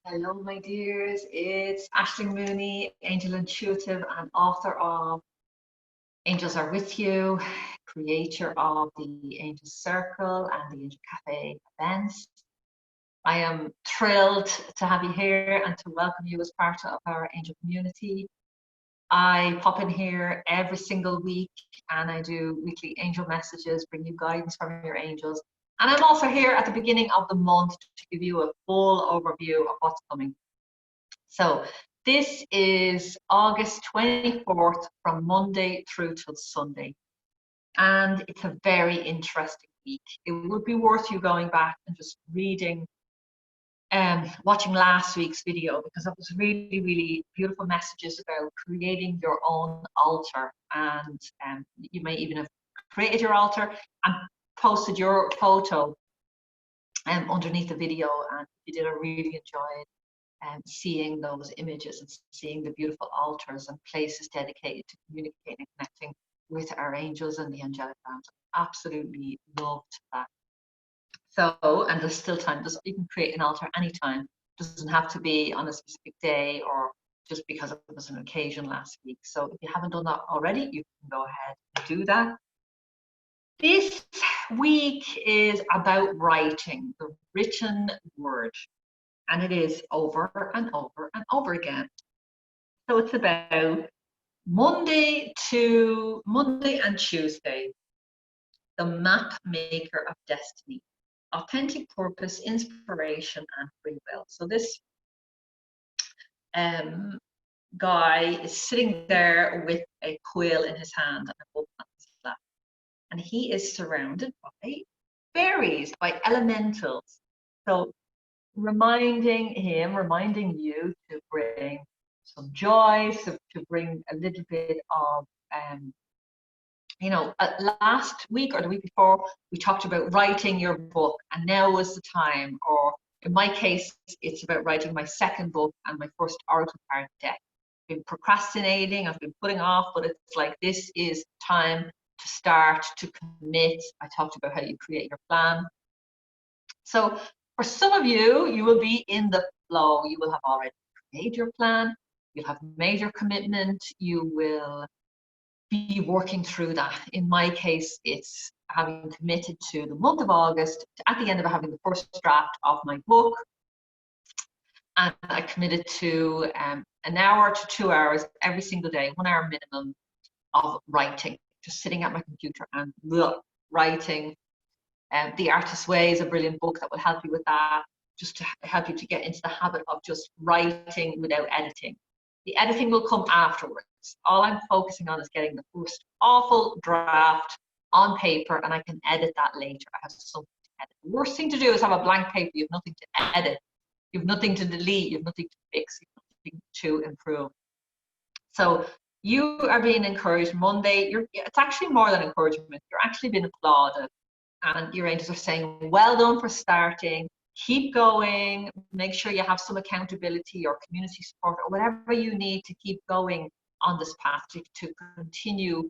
Hello, my dears. It's Aisling Mooney, Angel Intuitive and author of Angels Are With You, creator of the Angel Circle and the Angel Cafe events. I am thrilled to have you here and to welcome you as part of our angel community. I pop in here every single week and I do weekly angel messages, bring you guidance from your angels. And I'm also here at the beginning of the month to give you a full overview of what's coming. So this is August 24th from Monday through till Sunday. And it's a very interesting week. It would be worth you going back and just reading watching last week's video, because it was really, really beautiful messages about creating your own altar. And you may even have created your altar and posted your photo underneath the video, and you did. I really enjoyed seeing those images and seeing the beautiful altars and places dedicated to communicating and connecting with our angels and the angelic realms. Absolutely loved that. So, and there's still time. You can create an altar anytime. It doesn't have to be on a specific day or just because it was an occasion last week. So if you haven't done that already, you can go ahead and do that. This week is about writing, the written word, and it is over and over and over again. So it's about Monday and Tuesday, the map maker of destiny, authentic purpose, inspiration, and free will. So this guy is sitting there with a quill in his hand and a book on his lap, and he is surrounded by fairies, by elementals. So reminding you to bring some joy, so to bring a little bit of last week or the week before, we talked about writing your book, and now is the time. Or in my case, it's about writing my second book and my first oracle card deck. I've been procrastinating, I've been putting off, but it's like this is time to start, to commit. I talked about how you create your plan. So for some of you, you will be in the flow. You will have already made your plan. You'll have made your commitment. You will be working through that. In my case, it's having committed to the month of August, at the end of having the first draft of my book. And I committed to an hour to 2 hours every single day, 1 hour minimum of writing, just sitting at my computer and writing. The Artist's Way is a brilliant book that will help you with that, just to help you to get into the habit of just writing without editing. The editing will come afterwards. All I'm focusing on is getting the first awful draft on paper, and I can edit that later. I have something to edit. The worst thing to do is have a blank paper. You have nothing to edit. You have nothing to delete. You have nothing to fix. You have nothing to improve. So you are being encouraged. Monday, it's actually more than encouragement. You're actually being applauded. And your angels are saying, well done for starting. Keep going. Make sure you have some accountability or community support or whatever you need to keep going on this path, to continue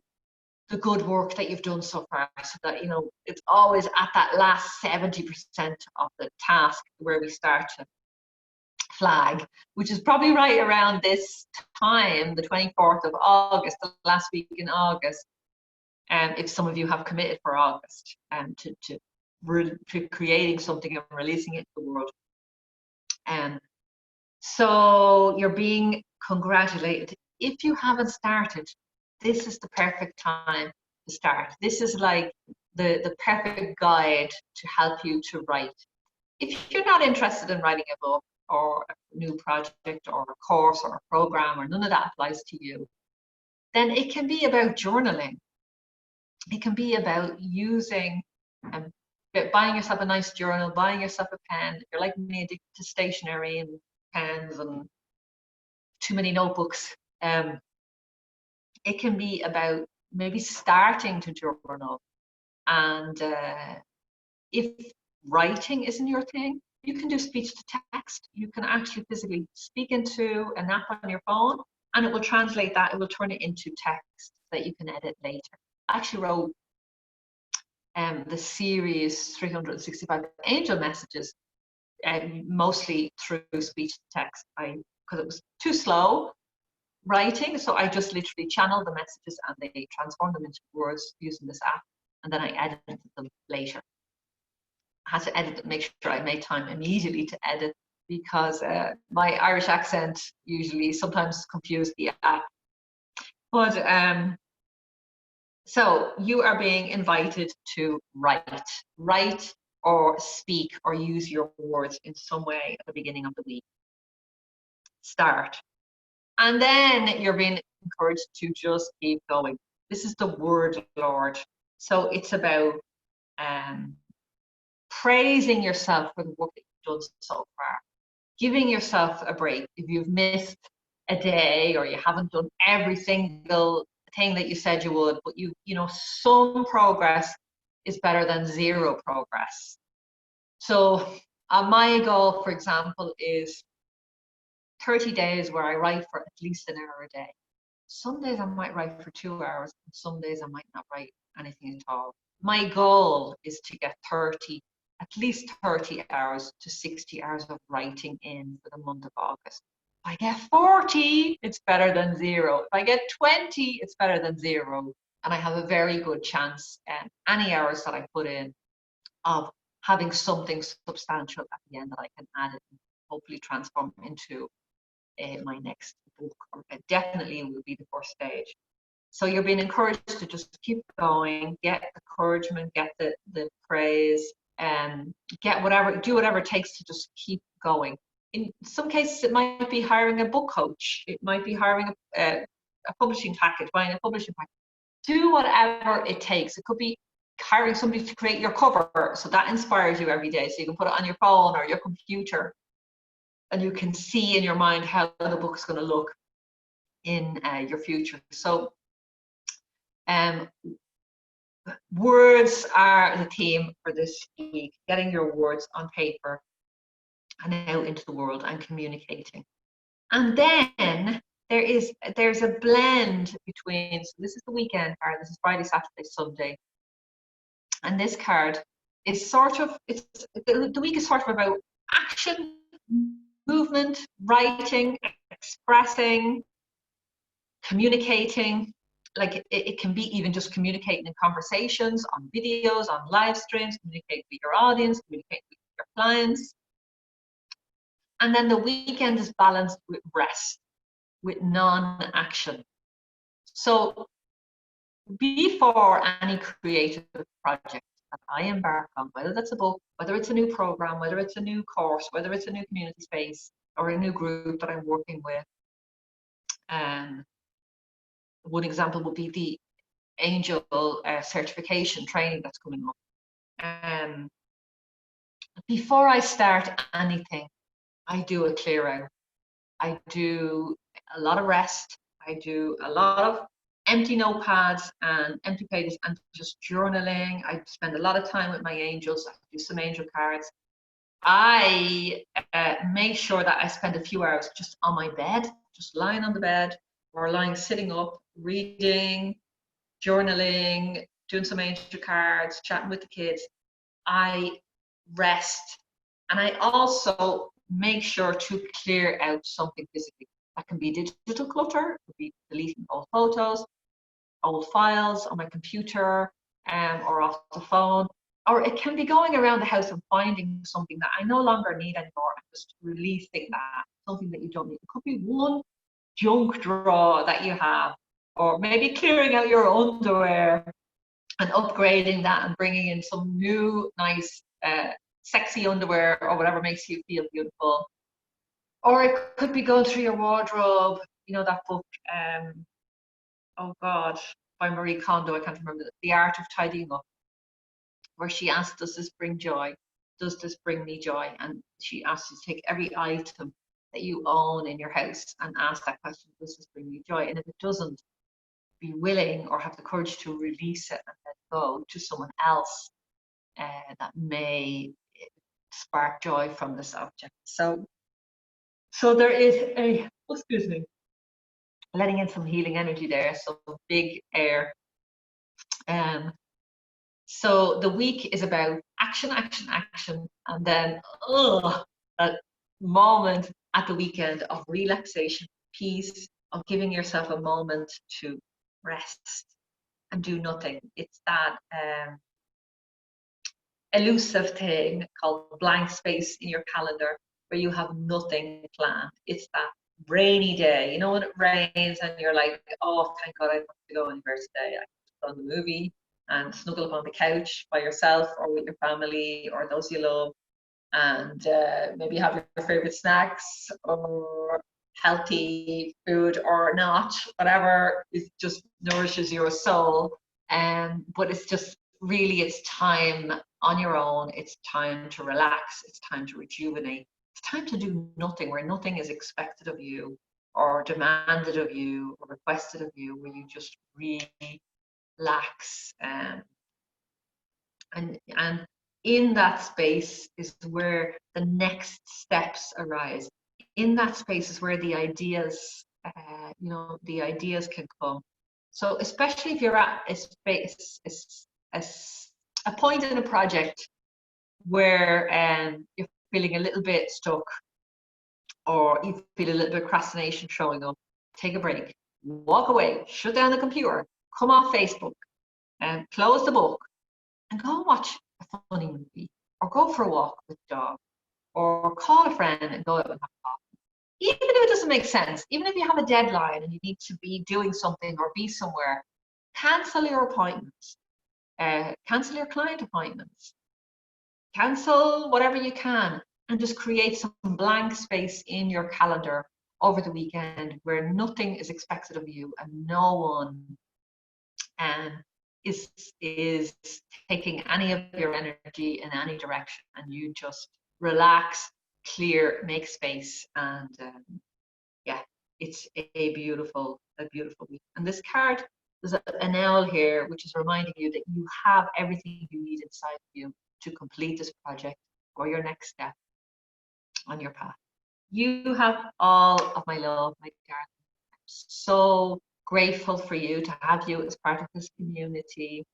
the good work that you've done so far, so that, you know, it's always at that last 70% of the task where we start to flag, which is probably right around this time, the 24th of August, the last week in August. If some of you have committed for August to creating something and releasing it to the world. So you're being congratulated. If you haven't started, this is the perfect time to start. This is like the perfect guide to help you to write. If you're not interested in writing a book or a new project or a course or a program, or none of that applies to you, then it can be about journaling. It can be about using buying yourself a nice journal, buying yourself a pen. If you're like me, addicted to stationery and pens and too many notebooks, it can be about maybe starting to journal. And if writing isn't your thing, you can do speech to text. You can actually physically speak into an app on your phone, and it will translate that. It will turn it into text that you can edit later. I actually wrote the series 365 angel messages mostly through speech to text. Because it was too slow writing, so I just literally channeled the messages and they transformed them into words using this app, and then I edited them later. I had to edit them, make sure I made time immediately to edit, because my Irish accent usually sometimes confused the app. But so you are being invited to write or speak or use your words in some way at the beginning of the week. Start. And then you're being encouraged to just keep going. This is the word Lord. So it's about praising yourself for the work that you've done so far, giving yourself a break if you've missed a day or you haven't done every single thing that you said you would, but you know, some progress is better than zero progress. So my goal, for example, is 30 days where I write for at least an hour a day. Some days I might write for 2 hours, and some days I might not write anything at all. My goal is to get at least 30 hours to 60 hours of writing in for the month of August. If I get 40, it's better than zero. If I get 20, it's better than zero. And I have a very good chance, any hours that I put in, of having something substantial at the end that I can add and hopefully transform into my next book. Definitely will be the first stage. So you're being encouraged to just keep going, get encouragement, get the praise, and do whatever it takes to just keep going. In some cases, it might be hiring a book coach. It might be hiring a publishing package, buying a publishing package. Do whatever it takes. It could be hiring somebody to create your cover, so that inspires you every day. So you can put it on your phone or your computer, and you can see in your mind how the book is going to look in your future. So words are the theme for this week, getting your words on paper and out into the world and communicating. And then there's a blend between, so this is the weekend card, this is Friday, Saturday, Sunday. And this card is sort of, the week is sort of about action, movement, writing, expressing, communicating. Like it can be even just communicating in conversations, on videos, on live streams, communicate with your audience, communicate with your clients. And then the weekend is balanced with rest, with non-action. So before any creative project that I embark on, whether that's a book, whether it's a new program, whether it's a new course, whether it's a new community space or a new group that I'm working with, one example would be the Angel certification training that's coming up. Before I start anything, I do a clear out. I do a lot of rest. I do a lot of empty notepads and empty pages and just journaling. I spend a lot of time with my angels. I do some angel cards. I make sure that I spend a few hours just on my bed, just lying on the bed or sitting up, reading, journaling, doing some angel cards, chatting with the kids. I rest, and I also make sure to clear out something physically. That can be digital clutter, it could be deleting old photos, old files on my computer, or off the phone, or it can be going around the house and finding something that I no longer need anymore and just releasing that, something that you don't need. It could be one junk drawer that you have, or maybe clearing out your underwear and upgrading that and bringing in some new, nice, sexy underwear or whatever makes you feel beautiful. Or it could be going through your wardrobe, you know, that book, oh God, by Marie Kondo, I can't remember, The Art of Tidying Up, where she asks, does this bring joy? Does this bring me joy? And she asks you to take every item that you own in your house and ask that question, does this bring me joy? And if it doesn't, be willing or have the courage to release it and let go to someone else that may spark joy from this object. So there is a, excuse me, letting in some healing energy there, so big air. So the week is about action, action, action, and then that moment at the weekend of relaxation, peace, of giving yourself a moment to rest and do nothing. It's that elusive thing called blank space in your calendar where you have nothing planned. It's that rainy day. You know, when it rains and you're like, oh, thank God I don't have to go anywhere today. I can go on the movie and snuggle up on the couch by yourself or with your family or those you love, and maybe have your favorite snacks or healthy food or not, whatever is just nourishes your soul. But it's just really, it's time on your own. It's time to relax. It's time to rejuvenate. It's time to do nothing, where nothing is expected of you or demanded of you or requested of you, where you just relax. And in that space is where the next steps arise. In that space is where the ideas, the ideas can come. So especially if you're at a space, a point in a project where you're feeling a little bit stuck, or you feel a little bit of procrastination showing up, take a break, walk away, shut down the computer, come off Facebook, and close the book, and go and watch a funny movie, or go for a walk with the dog, or call a friend and go out and have coffee. Even if it doesn't make sense, even if you have a deadline and you need to be doing something or be somewhere, cancel your appointments, cancel your client appointments, cancel whatever you can, and just create some blank space in your calendar over the weekend where nothing is expected of you and no one is taking any of your energy in any direction, and you just relax, clear, make space, and yeah, it's a beautiful week. And this card, there's an owl here which is reminding you that you have everything you need inside of you to complete this project or your next step on your path. You have all of my love, my darling. I'm so grateful for you, to have you as part of this community.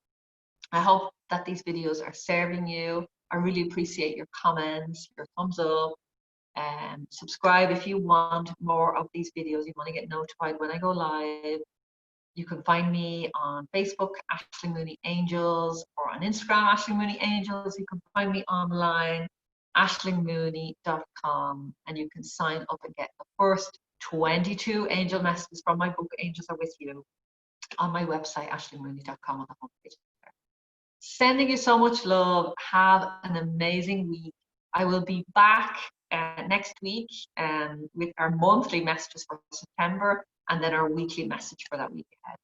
I hope that these videos are serving you. I really appreciate your comments, your thumbs up, and subscribe if you want more of these videos. You want to get notified when I go live. You can find me on Facebook, Aisling Mooney Angels, or on Instagram, Aisling Mooney Angels. You can find me online, aislingmooney.com, and you can sign up and get the first 22 angel messages from my book, Angels Are With You, on my website, aislingmooney.com, on the homepage. Sending you so much love. Have an amazing week. I will be back next week with our monthly messages for September, and then our weekly message for that week ahead.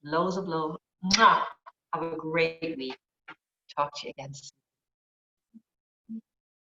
Loads of love. Mwah! Have a great week. Talk to you again soon.